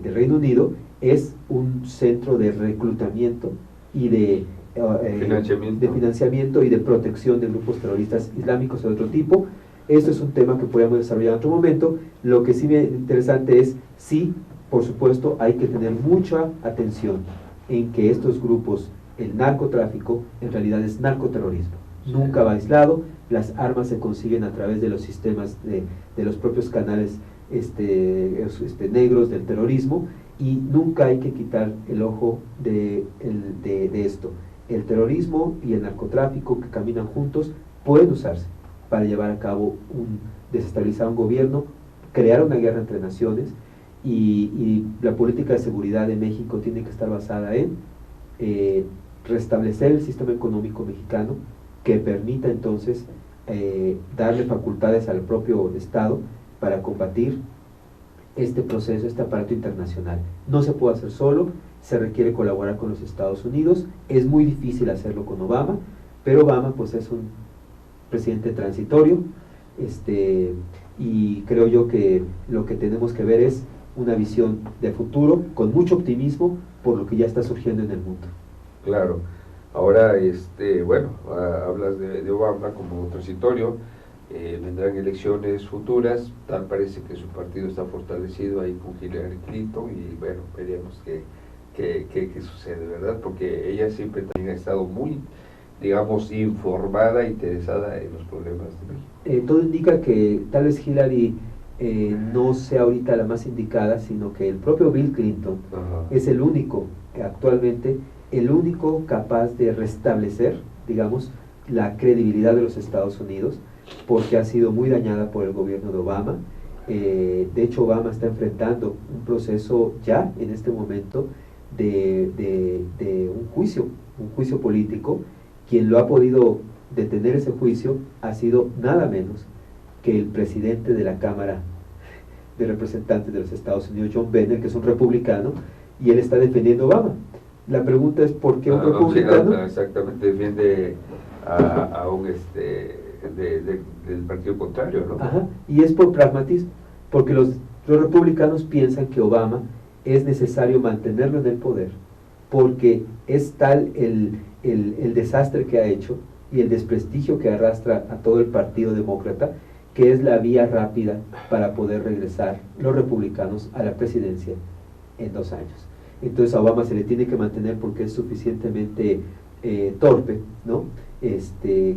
Reino Unido, es un centro de reclutamiento y de financiamiento y de protección de grupos terroristas islámicos de otro tipo. Esto es un tema que podríamos desarrollar en otro momento. Lo que sí me interesante es, sí, por supuesto, hay que tener mucha atención en que estos grupos, el narcotráfico, en realidad es narcoterrorismo. Nunca va aislado, las armas se consiguen a través de los sistemas de los propios canales negros del terrorismo, y nunca hay que quitar el ojo de esto. El terrorismo y el narcotráfico, que caminan juntos, pueden usarse para llevar a cabo desestabilizar un gobierno, crear una guerra entre naciones, y la política de seguridad de México tiene que estar basada en restablecer el sistema económico mexicano, que permita entonces darle facultades al propio Estado para combatir este proceso, este aparato internacional. No se puede hacer solo, se requiere colaborar con los Estados Unidos. Es muy difícil hacerlo con Obama, pero Obama pues es un presidente transitorio, y creo yo que lo que tenemos que ver es una visión de futuro con mucho optimismo por lo que ya está surgiendo en el mundo. Claro. Ahora, hablas de Obama como transitorio. vendrán elecciones futuras, tal parece que su partido está fortalecido ahí con Hillary Clinton y bueno, veremos qué sucede, ¿verdad? Porque ella siempre también ha estado muy, digamos, informada, interesada en los problemas de México. Todo indica que tal vez Hillary no sea ahorita la más indicada, sino que el propio Bill Clinton Ajá. es el único, actualmente, el único capaz de restablecer, digamos, la credibilidad de los Estados Unidos, porque ha sido muy dañada por el gobierno de Obama. De hecho, Obama está enfrentando un proceso ya en este momento de un juicio político. Quien lo ha podido detener ese juicio ha sido nada menos que el presidente de la Cámara de Representantes de los Estados Unidos, John Boehner, que es un republicano, y él está defendiendo a Obama. La pregunta es ¿por qué un republicano? Exactamente, defiende a un del partido contrario, ¿no? Ajá, y es por pragmatismo, porque los republicanos piensan que Obama es necesario mantenerlo en el poder, porque es tal el desastre que ha hecho y el desprestigio que arrastra a todo el Partido Demócrata, que es la vía rápida para poder regresar los republicanos a la presidencia en 2 años. Entonces a Obama se le tiene que mantener porque es suficientemente torpe, ¿no?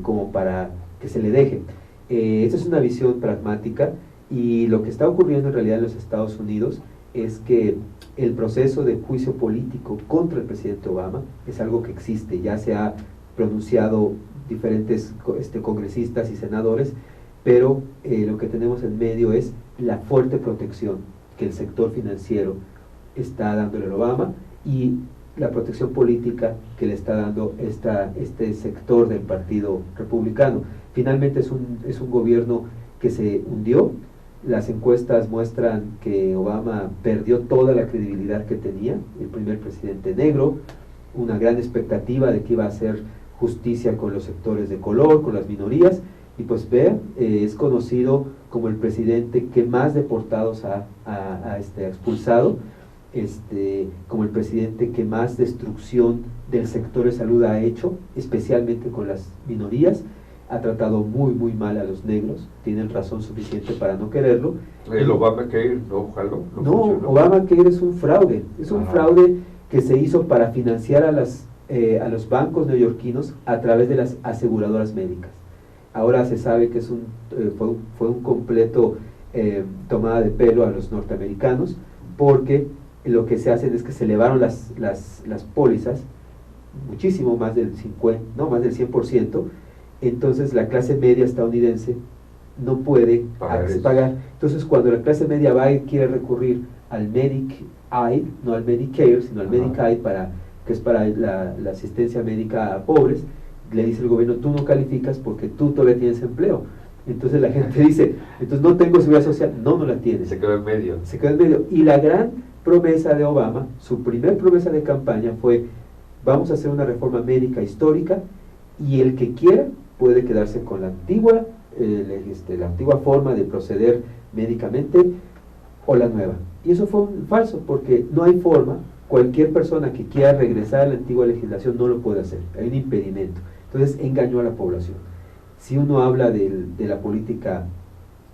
Como para que se le deje. Esta es una visión pragmática y lo que está ocurriendo en realidad en los Estados Unidos es que el proceso de juicio político contra el presidente Obama es algo que existe, ya se ha pronunciado diferentes congresistas y senadores, pero lo que tenemos en medio es la fuerte protección que el sector financiero está dándole a Obama y la protección política que le está dando este sector del Partido Republicano. Finalmente es un gobierno que se hundió. Las encuestas muestran que Obama perdió toda la credibilidad que tenía, el primer presidente negro, una gran expectativa de que iba a hacer justicia con los sectores de color, con las minorías, y pues vean, es conocido como el presidente que más deportados ha expulsado, como el presidente que más destrucción del sector de salud ha hecho, especialmente con las minorías. Ha tratado muy mal a los negros, tienen razón suficiente para no quererlo. El Obamacare no jaló. No, funcionó. Obamacare es un fraude, fraude que se hizo para financiar a los bancos neoyorquinos a través de las aseguradoras médicas. Ahora se sabe que fue un completo tomada de pelo a los norteamericanos, porque lo que se hacen es que se elevaron las pólizas muchísimo más del 100%. Entonces la clase media estadounidense no puede pagar. Entonces cuando la clase media va y quiere recurrir al Medicaid, no al Medicare, sino al Medicaid, que es para la asistencia médica a pobres, le dice el gobierno, tú no calificas porque tú todavía tienes empleo. Entonces la gente dice, entonces no tengo seguridad social, no la tienes. Se quedó en medio. Se quedó en medio. Y la gran promesa de Obama, su primer promesa de campaña fue, vamos a hacer una reforma médica histórica y el que quiera puede quedarse con la antigua forma de proceder médicamente o la nueva. Y eso fue falso, porque no hay forma, cualquier persona que quiera regresar a la antigua legislación no lo puede hacer, hay un impedimento. Entonces engañó a la población. Si uno habla de la política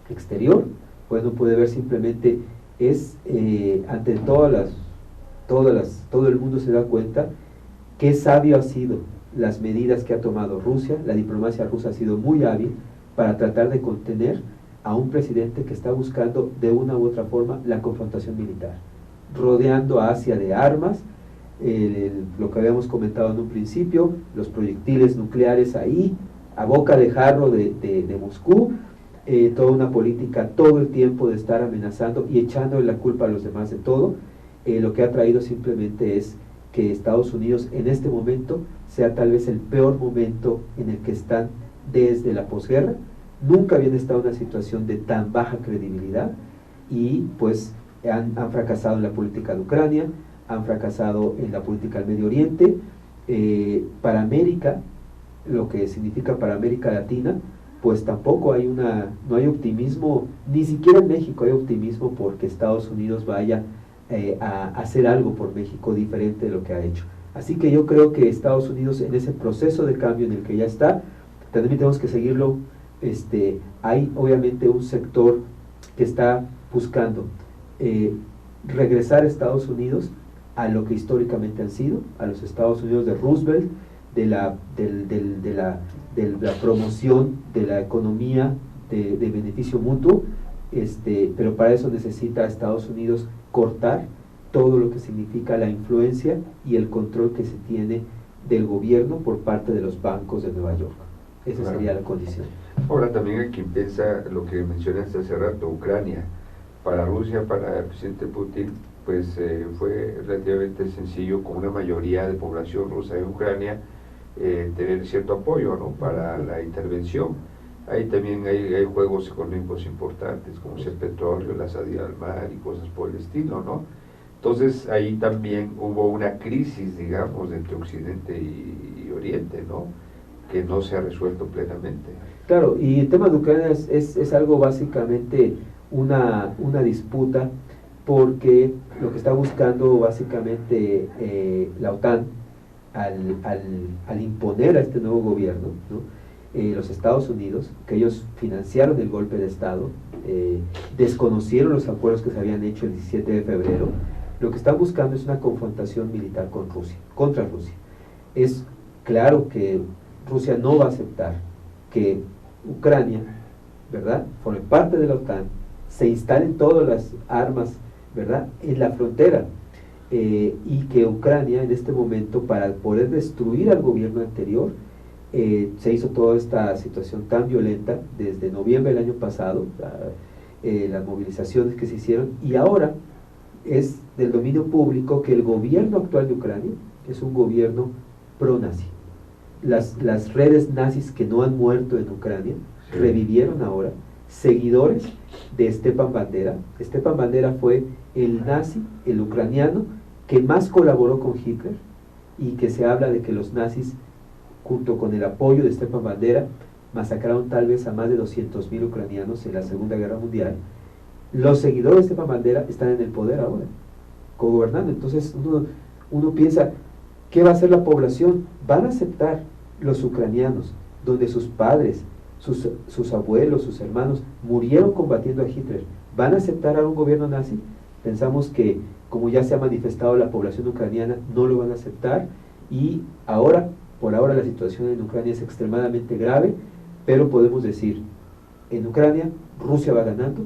exterior, pues uno puede ver simplemente ante todo el mundo se da cuenta qué sabio ha sido las medidas que ha tomado Rusia. La diplomacia rusa ha sido muy hábil para tratar de contener a un presidente que está buscando de una u otra forma la confrontación militar, rodeando a Asia de armas, lo que habíamos comentado en un principio, los proyectiles nucleares ahí, a boca de jarro de Moscú, toda una política todo el tiempo de estar amenazando y echándole la culpa a los demás de todo. Lo que ha traído simplemente es que Estados Unidos en este momento sea tal vez el peor momento en el que están desde la posguerra. Nunca habían estado en una situación de tan baja credibilidad y pues han fracasado en la política de Ucrania, han fracasado en la política del Medio Oriente. Para América, lo que significa para América Latina, pues tampoco no hay optimismo, ni siquiera en México hay optimismo porque Estados Unidos vaya a hacer algo por México diferente de lo que ha hecho. Así que yo creo que Estados Unidos en ese proceso de cambio en el que ya está, también tenemos que seguirlo hay obviamente un sector que está buscando regresar a Estados Unidos a lo que históricamente han sido, a los Estados Unidos de Roosevelt, de la promoción de la economía de beneficio mutuo, pero para eso necesita a Estados Unidos cortar todo lo que significa la influencia y el control que se tiene del gobierno por parte de los bancos de Nueva York. Esa sería la condición. Ahora también hay quien piensa lo que mencionaste hace rato, Ucrania. Para Rusia, para el presidente Putin, pues fue relativamente sencillo, con una mayoría de población rusa en Ucrania, tener cierto apoyo, ¿no?, para la intervención. Ahí también hay juegos económicos importantes, como es el petróleo, la salida al mar y cosas por el estilo, ¿no? Entonces ahí también hubo una crisis, digamos, entre Occidente y Oriente, ¿no?, que no se ha resuelto plenamente. Claro, y el tema de Ucrania es algo básicamente una disputa, porque lo que está buscando básicamente la OTAN al imponer a este nuevo gobierno, ¿no?, los Estados Unidos, que ellos financiaron el golpe de Estado, desconocieron los acuerdos que se habían hecho el 17 de febrero, lo que están buscando es una confrontación militar con Rusia, contra Rusia. Es claro que Rusia no va a aceptar que Ucrania, ¿verdad?, forme parte de la OTAN, se instalen todas las armas, ¿verdad?, en la frontera, y que Ucrania en este momento, para poder destruir al gobierno anterior, se hizo toda esta situación tan violenta desde noviembre del año pasado, las movilizaciones que se hicieron, y ahora es del dominio público que el gobierno actual de Ucrania es un gobierno pro-nazi. Las redes nazis que no han muerto en Ucrania revivieron ahora, seguidores de Stepan Bandera. Stepan Bandera fue el nazi, el ucraniano, que más colaboró con Hitler, y que se habla de que los nazis, junto con el apoyo de Stepan Bandera, masacraron tal vez a más de 200.000 ucranianos en la Segunda Guerra Mundial. Los seguidores de Stepan Bandera están en el poder ahora, gobernando. Entonces uno piensa, ¿qué va a hacer la población? ¿Van a aceptar los ucranianos, donde sus padres, sus abuelos, sus hermanos murieron combatiendo a Hitler? ¿Van a aceptar a un gobierno nazi? Pensamos que, como ya se ha manifestado la población ucraniana, no lo van a aceptar, y por ahora la situación en Ucrania es extremadamente grave, pero podemos decir, en Ucrania Rusia va ganando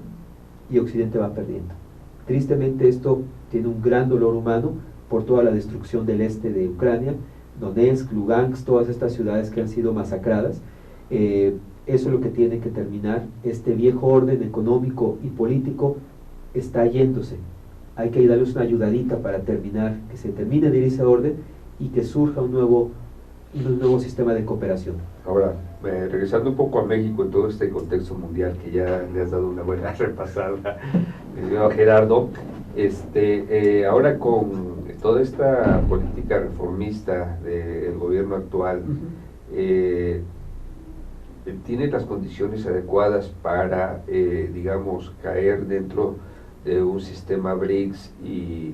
y Occidente va perdiendo. Tristemente esto tiene un gran dolor humano por toda la destrucción del este de Ucrania, Donetsk, Lugansk, todas estas ciudades que han sido masacradas. Eso es lo que tiene que terminar. Este viejo orden económico y político está yéndose. Hay que darles una ayudadita para terminar, que se termine de ir ese orden y que surja un nuevo sistema de cooperación. Ahora, regresando un poco a México en todo este contexto mundial, que ya le has dado una buena repasada, Gerardo, ahora con toda esta política reformista del gobierno actual, ¿tiene las condiciones adecuadas para, digamos, caer dentro de un sistema BRICS y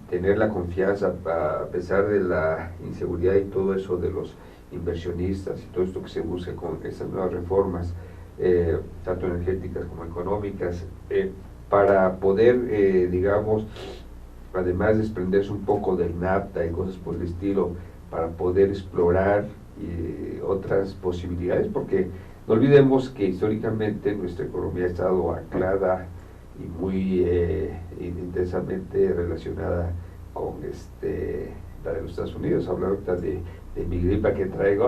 tener la confianza, a pesar de la inseguridad y todo eso de los inversionistas y todo esto que se busca con estas nuevas reformas, tanto energéticas como económicas, para poder, digamos, además desprenderse un poco del NAFTA y cosas por el estilo, para poder explorar otras posibilidades? Porque no olvidemos que históricamente nuestra economía ha estado anclada y muy intensamente relacionada con la de los Estados Unidos. Hablar ahorita de mi gripa que traigo,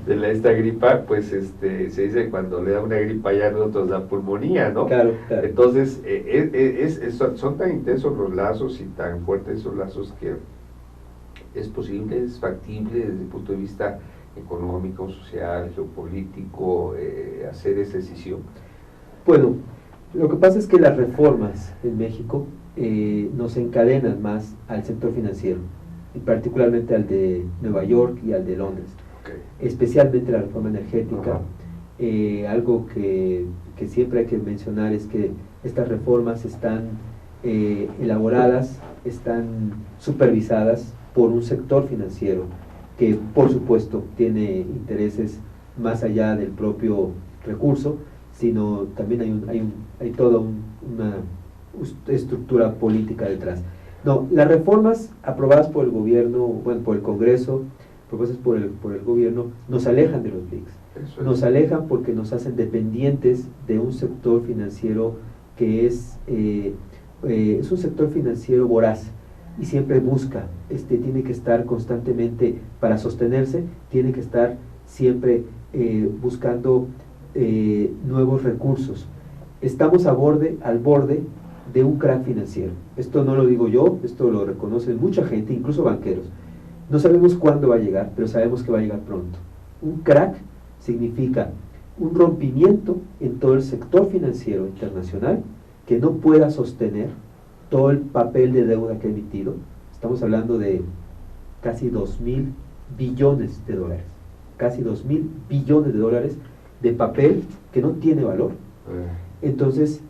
esta gripa, pues se dice cuando le da una gripa ya a nosotros da pulmonía, ¿no? Claro. Entonces, son tan intensos los lazos y tan fuertes esos lazos que es posible, es factible desde el punto de vista económico, social, geopolítico, hacer esa decisión. Bueno, lo que pasa es que las reformas en México nos encadenan más al sector financiero, y particularmente al de Nueva York y al de Londres. Okay. Especialmente la reforma energética. Algo que siempre hay que mencionar es que estas reformas están elaboradas, están supervisadas por un sector financiero que, por supuesto, tiene intereses más allá del propio recurso, sino también hay toda una estructura política detrás. No, las reformas aprobadas por el gobierno, bueno, por el Congreso, propuestas por el gobierno, nos alejan de los BRICS. Nos alejan porque nos hacen dependientes de un sector financiero que es un sector financiero voraz y siempre busca, tiene que estar constantemente, para sostenerse, tiene que estar siempre buscando nuevos recursos. Estamos al borde de un crack financiero. Esto no lo digo yo, esto lo reconoce mucha gente, incluso banqueros. No sabemos cuándo va a llegar, pero sabemos que va a llegar pronto. Un crack significa un rompimiento en todo el sector financiero internacional que no pueda sostener todo el papel de deuda que ha emitido. Estamos hablando de casi 2.000 billones de dólares. Casi 2.000 billones de dólares de papel que no tiene valor. Entonces,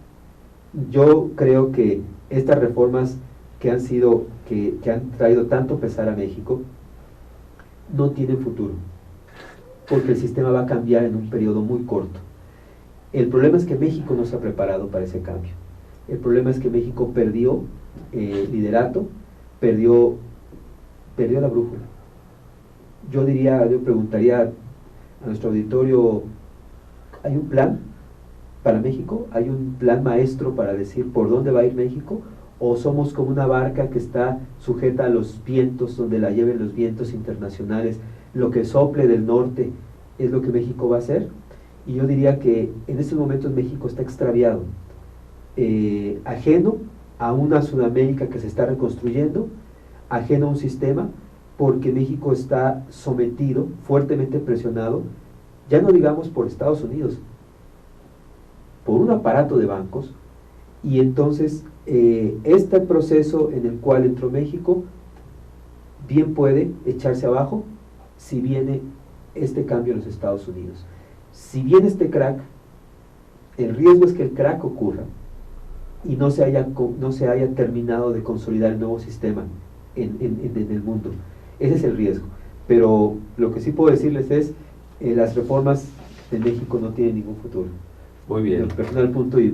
yo creo que estas reformas que han traído tanto pesar a México no tienen futuro, porque el sistema va a cambiar en un periodo muy corto. El problema es que México no se ha preparado para ese cambio. El problema es que México perdió liderato, perdió la brújula. Yo preguntaría a nuestro auditorio, ¿hay un plan para México? ¿Hay un plan maestro para decir por dónde va a ir México? ¿O somos como una barca que está sujeta a los vientos, donde la lleven los vientos internacionales? Lo que sople del norte es lo que México va a hacer. Y yo diría que en estos momentos México está extraviado, ajeno a una Sudamérica que se está reconstruyendo, ajeno a un sistema, porque México está sometido, fuertemente presionado, ya no digamos por Estados Unidos, por un aparato de bancos. Y entonces este proceso en el cual entró México bien puede echarse abajo si viene este cambio en los Estados Unidos. Si viene este crack, el riesgo es que el crack ocurra y no se haya terminado de consolidar el nuevo sistema en el mundo. Ese es el riesgo. Pero lo que sí puedo decirles es las reformas de México no tienen ningún futuro. Muy bien. Desde el personal punto de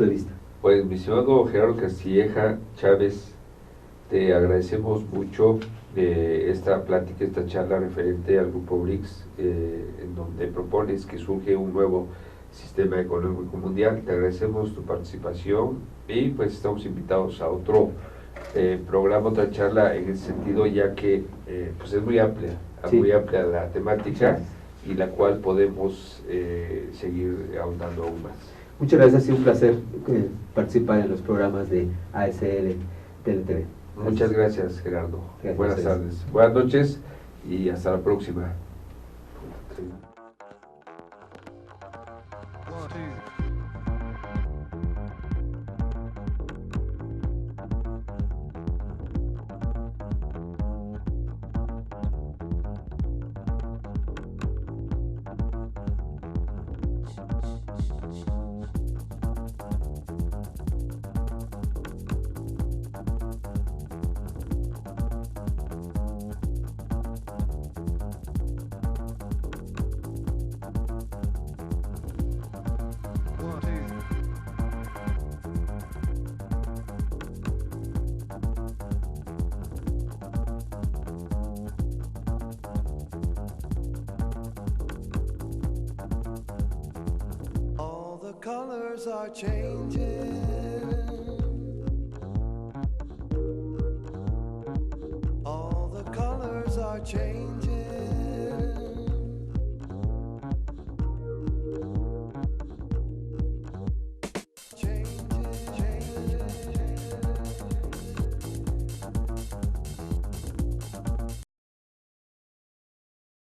vista. Pues, mi estimado Gerardo Castilleja Chávez, te agradecemos mucho esta plática, esta charla referente al Grupo BRICS, en donde propones que surge un nuevo sistema económico mundial. Te agradecemos tu participación y pues estamos invitados a otro programa, otra charla en ese sentido, ya que pues es muy amplia, sí, muy amplia la temática, y la cual podemos seguir ahondando aún más. Muchas gracias, ha sido un placer participar en los programas de ASL TLTV. Muchas gracias, Gerardo. Gracias. Buenas tardes. Buenas noches y hasta la próxima. Colors are changing.